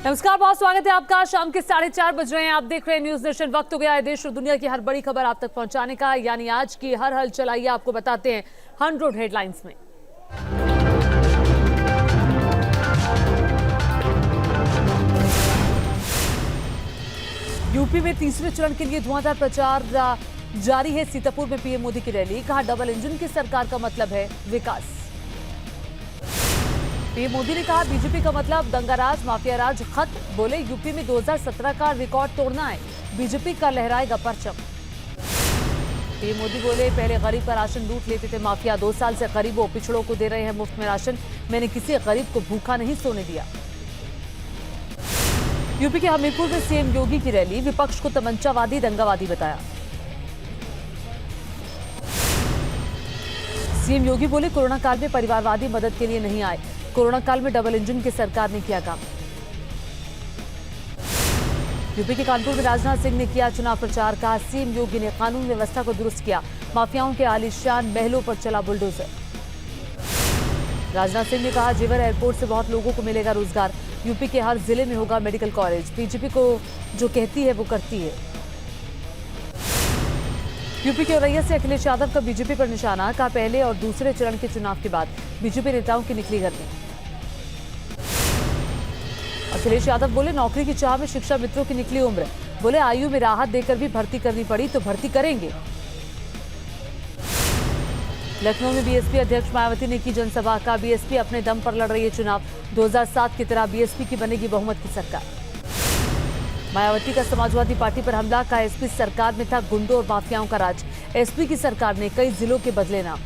नमस्कार, बहुत स्वागत है आपका। शाम के 4:30 बज रहे हैं, आप देख रहे हैं न्यूज नेशन। वक्त हो गया है देश और दुनिया की हर बड़ी खबर आप तक पहुंचाने का, यानी आज की हर हलचल आइए आपको बताते हैं 100 हेडलाइंस में। यूपी में तीसरे चरण के लिए धुआंधार प्रचार जारी है। सीतापुर में पीएम मोदी की रैली, कहा डबल इंजन की सरकार का मतलब है विकास। पीएम मोदी ने कहा बीजेपी का मतलब दंगाराज माफिया राज खत्म। बोले यूपी में 2017 का रिकॉर्ड तोड़ना है, बीजेपी का लहराएगा परचम। पीएम मोदी बोले पहले गरीब का राशन लूट लेते थे माफिया, 2 साल से गरीबों पिछड़ों को दे रहे हैं मुफ्त में राशन, मैंने किसी गरीब को भूखा नहीं सोने दिया। यूपी के हमीरपुर में सीएम योगी की रैली, विपक्ष को तमंचावादी दंगावादी बताया। सीएम योगी बोले कोरोना काल में परिवारवादी मदद के लिए नहीं आए, कोरोना काल में डबल इंजन की सरकार ने किया काम। यूपी के कानपुर में राजनाथ सिंह ने किया चुनाव प्रचार, कहा सीएम योगी ने कानून व्यवस्था को दुरुस्त किया, माफियाओं के आलीशान महलों पर चला बुलडोजर। राजनाथ सिंह ने कहा जेवर एयरपोर्ट से बहुत लोगों को मिलेगा रोजगार, यूपी के हर जिले में होगा मेडिकल कॉलेज, बीजेपी को जो कहती है वो करती है। यूपी के औरैया से अखिलेश यादव का बीजेपी पर निशाना, कहा पहले और दूसरे चरण के चुनाव के बाद बीजेपी नेताओं की निकली गर्मी। अखिलेश यादव बोले नौकरी की चाह में शिक्षा मित्रों की निकली उम्र, बोले आयु में राहत देकर भी भर्ती करनी पड़ी तो भर्ती करेंगे। लखनऊ में बीएसपी अध्यक्ष मायावती ने की जनसभा, का बीएसपी अपने दम पर लड़ रही है चुनाव, 2007 की तरह बीएसपी की बनेगी बहुमत की सरकार। मायावती का समाजवादी पार्टी पर हमला, का एसपी सरकार में था गुंडों और माफियाओं का राज, एसपी की सरकार ने कई जिलों के बदले नाम।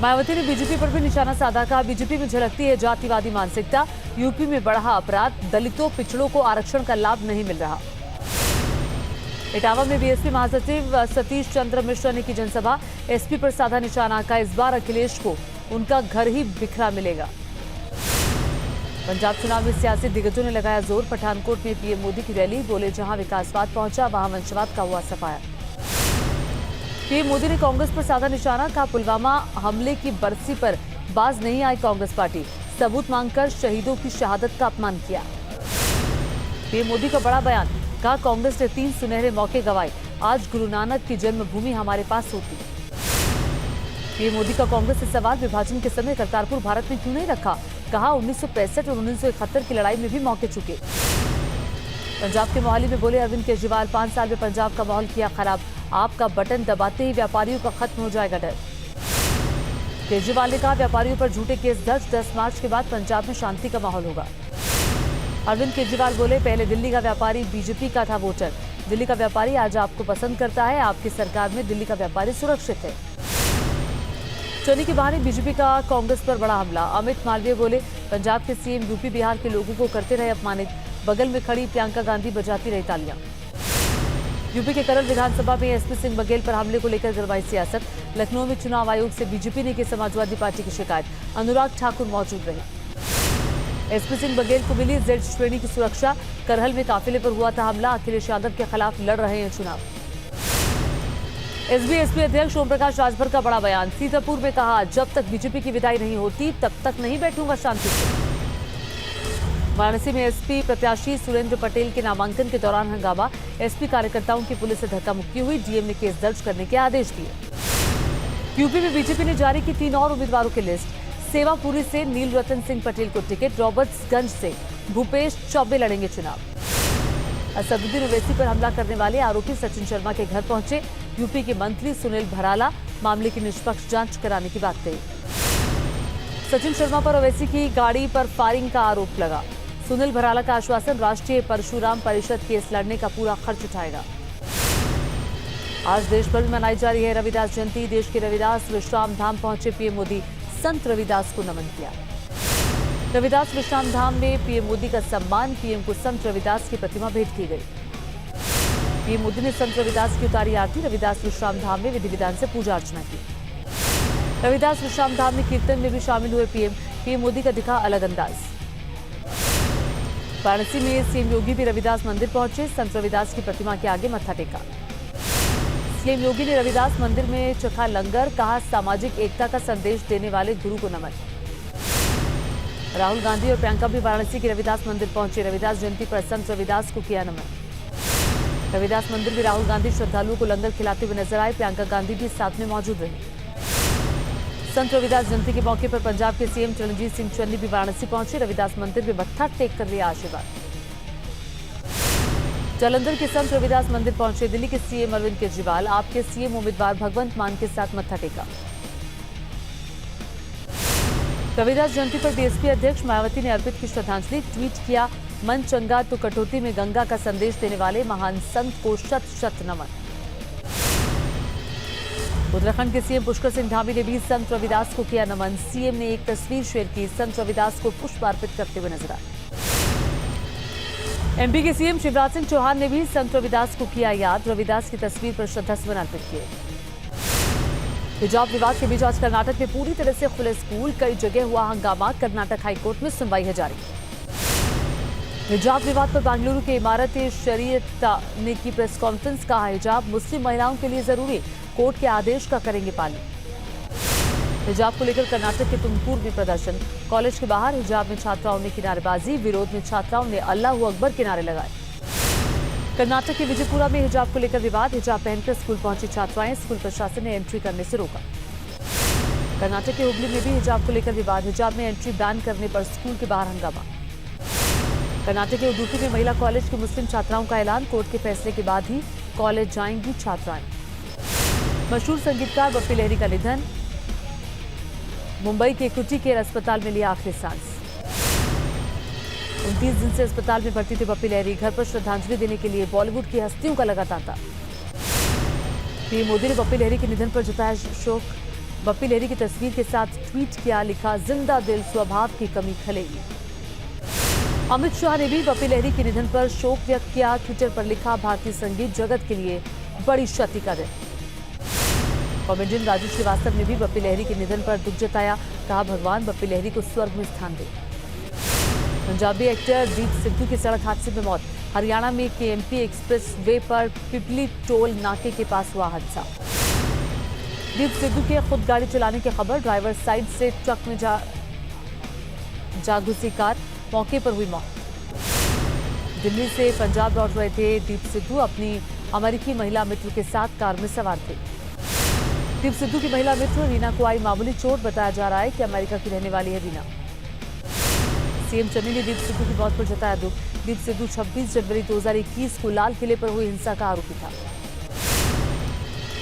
मायावती ने बीजेपी पर भी निशाना साधा, कहा बीजेपी में झलकती है जातिवादी मानसिकता, यूपी में बढ़ा अपराध, दलितों पिछड़ों को आरक्षण का लाभ नहीं मिल रहा। इटावा में बीएसपी महासचिव सतीश चंद्र मिश्रा ने की जनसभा, एसपी पर साधा निशाना, का इस बार अखिलेश को उनका घर ही बिखरा मिलेगा। पंजाब चुनाव में सियासी दिग्गजों ने लगाया जोर, पठानकोट में पीएम मोदी की रैली, बोले जहां विकासवाद पहुंचा वहां वंशवाद का हुआ सफाया। पीएम मोदी ने कांग्रेस पर साधा निशाना, कहा पुलवामा हमले की बरसी पर बाज नहीं आई कांग्रेस पार्टी, सबूत मांगकर शहीदों की शहादत का अपमान किया। पीएम मोदी का बड़ा बयान, कहा कांग्रेस ने 3 सुनहरे मौके गंवाए, आज गुरु नानक की जन्मभूमि हमारे पास होती। पीएम मोदी का कांग्रेस से सवाल, विभाजन के समय करतारपुर भारत में क्यों नहीं रखा, कहा 1965 और 1971 की लड़ाई में भी मौके चुके। पंजाब के मोहाली में बोले अरविंद केजरीवाल, 5 साल में पंजाब का माहौल किया खराब, आपका बटन दबाते ही व्यापारियों का खत्म हो जाएगा डर। केजरीवाल ने कहा व्यापारियों पर झूठे केस दर्ज, 10 मार्च के बाद पंजाब में शांति का माहौल होगा। अरविंद केजरीवाल बोले पहले दिल्ली का व्यापारी बीजेपी का था वोटर, दिल्ली का व्यापारी आज आपको पसंद करता है, आपकी सरकार में दिल्ली का व्यापारी सुरक्षित है। चने के बहाने बीजेपी का कांग्रेस पर बड़ा हमला, अमित मालवीय बोले पंजाब के सीएम यूपी बिहार के लोगों को करते रहे अपमानित, बगल में खड़ी प्रियंका गांधी बजाती रही तालियां। यूपी के करल विधानसभा में एसपी सिंह बघेल पर हमले को लेकर गरमाई सियासत, लखनऊ में चुनाव आयोग से बीजेपी ने की समाजवादी पार्टी की शिकायत, अनुराग ठाकुर मौजूद रहे। एसपी सिंह बघेल को मिली जेड श्रेणी की सुरक्षा, करहल में काफिले पर हुआ था हमला, अखिलेश यादव के खिलाफ लड़ रहे हैं चुनाव। एसबी अध्यक्ष ओम प्रकाश राजभर का बड़ा बयान, सीतापुर में कहा जब तक बीजेपी की विदाई नहीं होती तब तक नहीं बैठूंगा शांति से। वाराणसी में एसपी प्रत्याशी सुरेंद्र पटेल के नामांकन के दौरान हंगामा, एसपी कार्यकर्ताओं की पुलिस से धक्का मुक्की हुई, डीएम ने केस दर्ज करने के आदेश दिए। यूपी में बीजेपी ने जारी की 3 और उम्मीदवारों की लिस्ट, सेवापुरी से नील रतन सिंह पटेल को टिकट, रॉबर्ट्सगंज से भूपेश चौबे लड़ेंगे चुनाव। असदुद्दीन ओवैसी पर हमला करने वाले आरोपी सचिन शर्मा के घर पहुंचे, यूपी के मंत्री सुनील भराला, मामले की निष्पक्ष जांच कराने की बात कही। सचिन शर्मा पर ओवैसी की गाड़ी पर फायरिंग का आरोप लगा, सुनील भराला का आश्वासन राष्ट्रीय परशुराम परिषद केस लड़ने का पूरा खर्च उठाएगा। आज देश भर में मनाई जा रही है रविदास जयंती, देश के रविदास विश्राम धाम पहुंचे पीएम मोदी, संत रविदास को नमन किया। रविदास विश्राम धाम में पीएम मोदी का सम्मान, पीएम को संत रविदास की प्रतिमा भेंट की गई। पीएम मोदी ने संत रविदास की उतारी आरती, रविदास विश्राम धाम में विधि विधान से पूजा अर्चना की। रविदास विश्राम धाम में कीर्तन में भी शामिल हुए पीएम मोदी का दिखा अलग अंदाज। वाराणसी में सीएम योगी भी रविदास मंदिर पहुंचे, संत रविदास की प्रतिमा के आगे मत्था टेका। सीएम योगी ने रविदास मंदिर में चखा लंगर, कहा सामाजिक एकता का संदेश देने वाले गुरु को नमन। राहुल गांधी और प्रियंका भी वाराणसी के रविदास मंदिर पहुंचे। रविदास जयंती पर संत रविदास को किया नमन। रविदास मंदिर में राहुल गांधी श्रद्धालुओं को लंगर खिलाते हुए नजर आए। प्रियंका गांधी भी साथ में मौजूद रही। संत रविदास जयंती के मौके पर पंजाब के सीएम रणजीत सिंह चन्नी भी वाराणसी पहुंचे। रविदास मंदिर में मत्था टेक कर लिया आशीर्वाद। जालंधर के संत रविदास मंदिर पहुंचे दिल्ली के सीएम अरविंद केजरीवाल। आपके सीएम उम्मीदवार भगवंत मान के साथ मत्था टेका। रविदास जयंती पर बीएसपी अध्यक्ष मायावती ने अर्पित की श्रद्धांजलि। ट्वीट किया, मन चंगा तो कटौती में गंगा का संदेश देने वाले महान संत को शत शत नमन। उत्तराखंड के सीएम पुष्कर सिंह धामी ने भी संत रविदास को किया नमन। सीएम ने एक तस्वीर शेयर की। संत रविदास को पुष्प अर्पित करते हुए नजर आए। एमपी के सीएम शिवराज सिंह चौहान ने भी संत रविदास को किया याद। रविदास की तस्वीर पर श्रद्धासुमन अर्पित किए। हिजाब विवाद के बीच आज कर्नाटक में पूरी तरह से खुले स्कूल। कई जगह हुआ हंगामा। कर्नाटक हाईकोर्ट में सुनवाई है जारी। हिजाब विवाद पर बेंगलुरु के इमारत-ए-शरीयत ने की प्रेस कॉन्फ्रेंस। कहा, हिजाब मुस्लिम महिलाओं के लिए जरूरी। कोर्ट के आदेश का करेंगे पालन। हिजाब को लेकर कर्नाटक के तुमकुर में प्रदर्शन। कॉलेज के बाहर हिजाब में छात्राओं ने की नारेबाजी। विरोध में छात्राओं ने अल्लाहू अकबर के नारे लगाए। कर्नाटक के विजयपुरा में हिजाब को लेकर विवाद। हिजाब पहनकर स्कूल पहुंची छात्राएं। स्कूल प्रशासन ने एंट्री करने से रोका। कर्नाटक के हुबली में भी हिजाब को लेकर विवाद। हिजाब में एंट्री बैन करने पर स्कूल के बाहर हंगामा। कर्नाटक के उडुपी में महिला कॉलेज की मुस्लिम छात्राओं का ऐलान। कोर्ट के फैसले के बाद ही कॉलेज जाएंगी छात्राएं। मशहूर संगीतकार बप्पी लहरी का निधन। मुंबई के कुटी केयर अस्पताल में लिया आखिरी सांस। 29 दिन से अस्पताल में भर्ती थे बप्पी लहरी। घर पर श्रद्धांजलि देने के लिए बॉलीवुड की हस्तियों का लगा तांता। पीएम मोदी ने बप्पी लहरी के निधन पर जताया शोक। बप्पी लहरी की तस्वीर के साथ ट्वीट किया, लिखा, जिंदा दिल स्वभाव की कमी खलेगी। अमित शाह ने भी बप्पी लहरी के निधन पर शोक व्यक्त किया। ट्विटर पर लिखा, भारतीय संगीत जगत के लिए बड़ी क्षति का दिन। कॉमेडियन राजू श्रीवास्तव ने भी बप्पी लहरी के निधन पर दुख जताया। कहा, भगवान बप्पी लहरी को स्वर्ग में स्थान दे। पंजाबी एक्टर दीप सिद्धू की सड़क हादसे में मौत। हरियाणा में केएमपी एक्सप्रेस वे पर पिपली टोल नाके के पास हुआ हादसा। दीप सिद्धू के खुद गाड़ी चलाने की खबर। ड्राइवर साइड से ट्रक में जा घुसी कार। मौके पर हुई मौत। दिल्ली से पंजाब लौट रहे थे दीप सिद्धू। अपनी अमेरिकी महिला मित्र के साथ कार में सवार थे। दीप सिद्धू की महिला मित्र रीना को आई मामूली चोट। बताया जा रहा है कि अमेरिका की रहने वाली है रीना। सीएम चन्नी ने दीप सिद्धू की मौत पर जताया दुख। दीप सिद्धू 26 जनवरी 2021 को लाल किले पर हुई हिंसा का आरोपी था।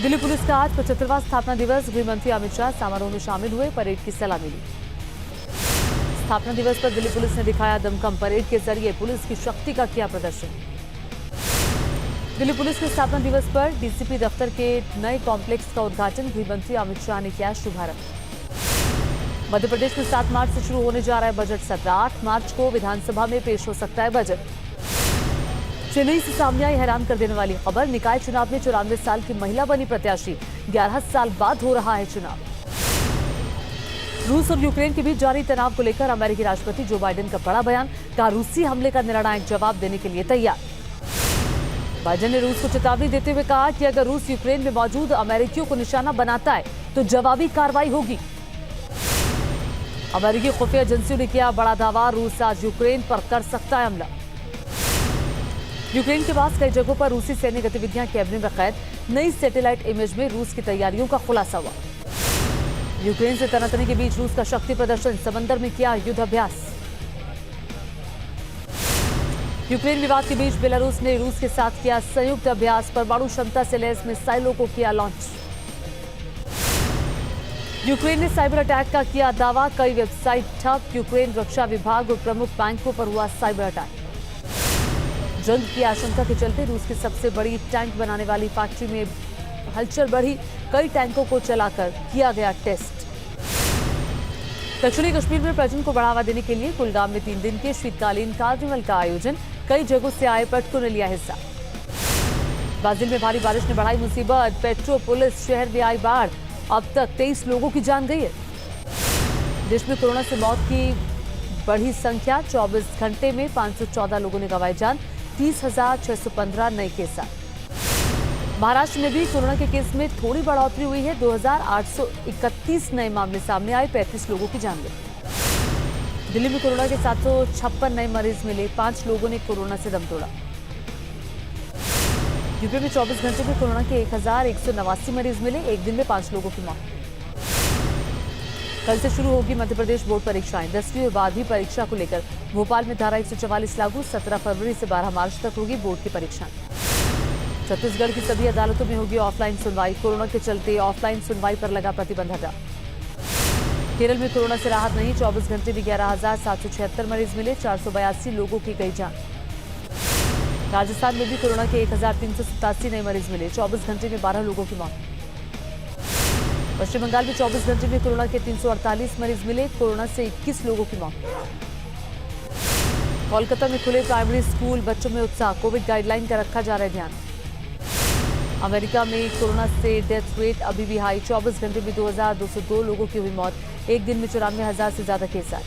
दिल्ली पुलिस का आज 75वां स्थापना दिवस। गृह मंत्री अमित शाह समारोह में शामिल हुए। परेड की सलामी ली। स्थापना दिवस पर दिल्ली पुलिस ने दिखाया दमखम। परेड के जरिए पुलिस की शक्ति का किया प्रदर्शन। दिल्ली पुलिस के स्थापना दिवस पर डीसीपी दफ्तर के नए कॉम्प्लेक्स का उद्घाटन। गृह मंत्री अमित शाह ने किया शुभारंभ। मध्य प्रदेश में 7 मार्च से शुरू होने जा रहा है बजट सत्र। 8 मार्च को विधानसभा में पेश हो सकता है बजट। चेन्नई से सामने आई हैरान कर देने वाली खबर। निकाय चुनाव में 94 साल की महिला बनी प्रत्याशी। 11 साल बाद हो रहा है चुनाव। रूस और यूक्रेन के बीच जारी तनाव को लेकर अमेरिकी राष्ट्रपति जो बाइडेन का बड़ा बयान। कहा, रूसी हमले का निर्णायक जवाब देने के लिए तैयार। बाइडेन ने रूस को चेतावनी देते हुए कहा कि अगर रूस यूक्रेन में मौजूद अमेरिकियों को निशाना बनाता है तो जवाबी कार्रवाई होगी। अमेरिकी खुफिया एजेंसियों ने किया बड़ा दावा। रूस आज यूक्रेन पर कर सकता है हमला। यूक्रेन के पास कई जगहों पर रूसी सैन्य गतिविधियां कैमरे में कैद। नई सैटेलाइट इमेज में रूस की तैयारियों का खुलासा हुआ। यूक्रेन से तनातनी के बीच रूस का शक्ति प्रदर्शन। समंदर में किया युद्ध अभ्यास। यूक्रेन विवाद के बीच बेलारूस ने रूस के साथ किया संयुक्त अभ्यास। परमाणु क्षमता से लैस मिसाइलों को किया लॉन्च। यूक्रेन ने साइबर अटैक का किया दावा। कई वेबसाइट ठप। यूक्रेन रक्षा विभाग और प्रमुख बैंकों पर हुआ साइबर अटैक। जंग की आशंका के चलते रूस की सबसे बड़ी टैंक बनाने वाली फैक्ट्री में हलचल बढ़ी। कई टैंकों को चलाकर किया गया टेस्ट। दक्षिणी कश्मीर में पर्यटन को बढ़ावा देने के लिए कुलगाम में 3 दिन के शीतकालीन कार्निवल का आयोजन। कई जगहों से आए पर्यटकों ने लिया हिस्सा। ब्राजील में भारी बारिश ने बढ़ाई मुसीबत। पेट्रोपोलिस शहर में आई बाढ़। अब तक 23 लोगों की जान गई है। देश में कोरोना से मौत की बढ़ी संख्या। 24 घंटे में 514 लोगों ने गंवाई जान। 30,615 नए केस आए। महाराष्ट्र में भी कोरोना के केस में थोड़ी बढ़ोतरी हुई है। 2,831 नए मामले सामने आए। 35 लोगों की जान गई। दिल्ली में कोरोना के 756 नए मरीज मिले, 5 लोगों ने कोरोना से दम तोड़ा। यूपी में 24 घंटे में कोरोना के 1189 मरीज मिले, एक दिन में 5 लोगों की मौत। कल से शुरू होगी मध्य प्रदेश बोर्ड परीक्षाएं, 10वीं और 12वीं परीक्षा को लेकर भोपाल में धारा 144 लागू, 17 फरवरी से 12 मार्च तक होगी बोर्ड की परीक्षा। छत्तीसगढ़ की सभी अदालतों में होगी ऑफलाइन सुनवाई, कोरोना के चलते ऑफलाइन सुनवाई पर लगा प्रतिबंध हटा। केरल में कोरोना से राहत नहीं, 24 घंटे में 11,776 मरीज मिले, 482 लोगों की गई जान। राजस्थान में भी कोरोना के 1,387 नए मरीज मिले, 24 घंटे में 12 लोगों की मौत। पश्चिम बंगाल में 24 घंटे में कोरोना के 348 मरीज मिले, कोरोना से 21 लोगों की मौत। कोलकाता में खुले प्राइमरी स्कूल, बच्चों में उत्साह, कोविड गाइडलाइन का रखा जा रहा है ध्यान। अमेरिका में कोरोना से डेथ रेट अभी भी हाई, 24 घंटे में 2,202 लोगों की हुई मौत, एक दिन में 94,000 से ज्यादा केस आए।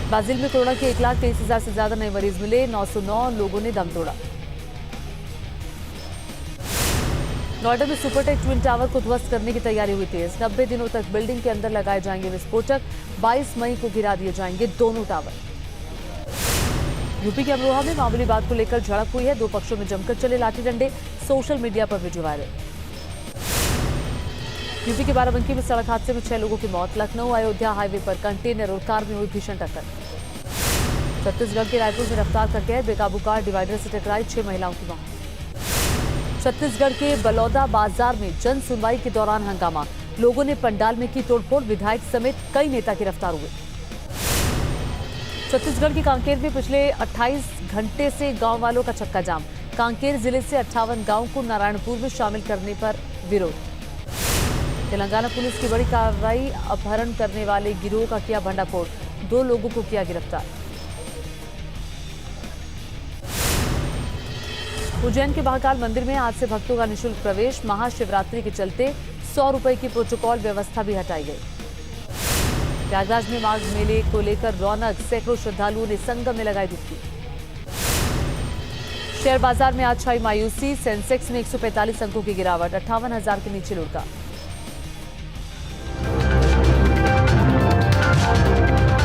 ब्राजील में कोरोना के 1,23,000 से ज्यादा नए मरीज मिले, 909 लोगों ने दम तोड़ा। नोएडा में सुपरटेक ट्विन टावर को ध्वस्त करने की तैयारी हुई तेज, 90 दिनों तक बिल्डिंग के अंदर लगाए जाएंगे विस्फोटक, 22 मई को गिरा दिए जाएंगे दोनों टावर। यूपी के अमरोहा में मामूली बात को लेकर झड़प हुई है, दो पक्षों में जमकर चले लाठी डंडे, सोशल मीडिया पर वीडियो वायरल। यूपी के बाराबंकी में सड़क हादसे में 6 लोगों की मौत, लखनऊ अयोध्या हाईवे पर कंटेनर और कार में हुई भीषण टक्कर। छत्तीसगढ़ के रायपुर में रफ्तार का कहर, बेकाबू कार डिवाइडर से टकराई, 6 महिलाओं की मौत। छत्तीसगढ़ के बलौदा बाजार में जन सुनवाई के दौरान हंगामा, लोगों ने पंडाल में की तोड़फोड़, विधायक समेत कई नेता गिरफ्तार हुए। छत्तीसगढ़ के कांकेर में पिछले 28 घंटे से गांव वालों का चक्का जाम, कांकेर जिले से 58 गांव को नारायणपुर में शामिल करने पर विरोध। तेलंगाना पुलिस की बड़ी कार्रवाई, अपहरण करने वाले गिरोह का किया भंडाफोड़, 2 लोगों को किया गिरफ्तार। उज्जैन के महाकाल मंदिर में आज से भक्तों का निःशुल्क प्रवेश, महाशिवरात्रि के चलते 100 रुपए की प्रोटोकॉल व्यवस्था भी हटाई गई। प्रयागराज में माघ मेले को लेकर रौनक, सैकड़ों श्रद्धालुओं ने संगम में लगाई डुबकी। शेयर बाजार में आज छाई मायूसी, सेंसेक्स में 145 अंकों की गिरावट, 58,000 के नीचे लुढ़का।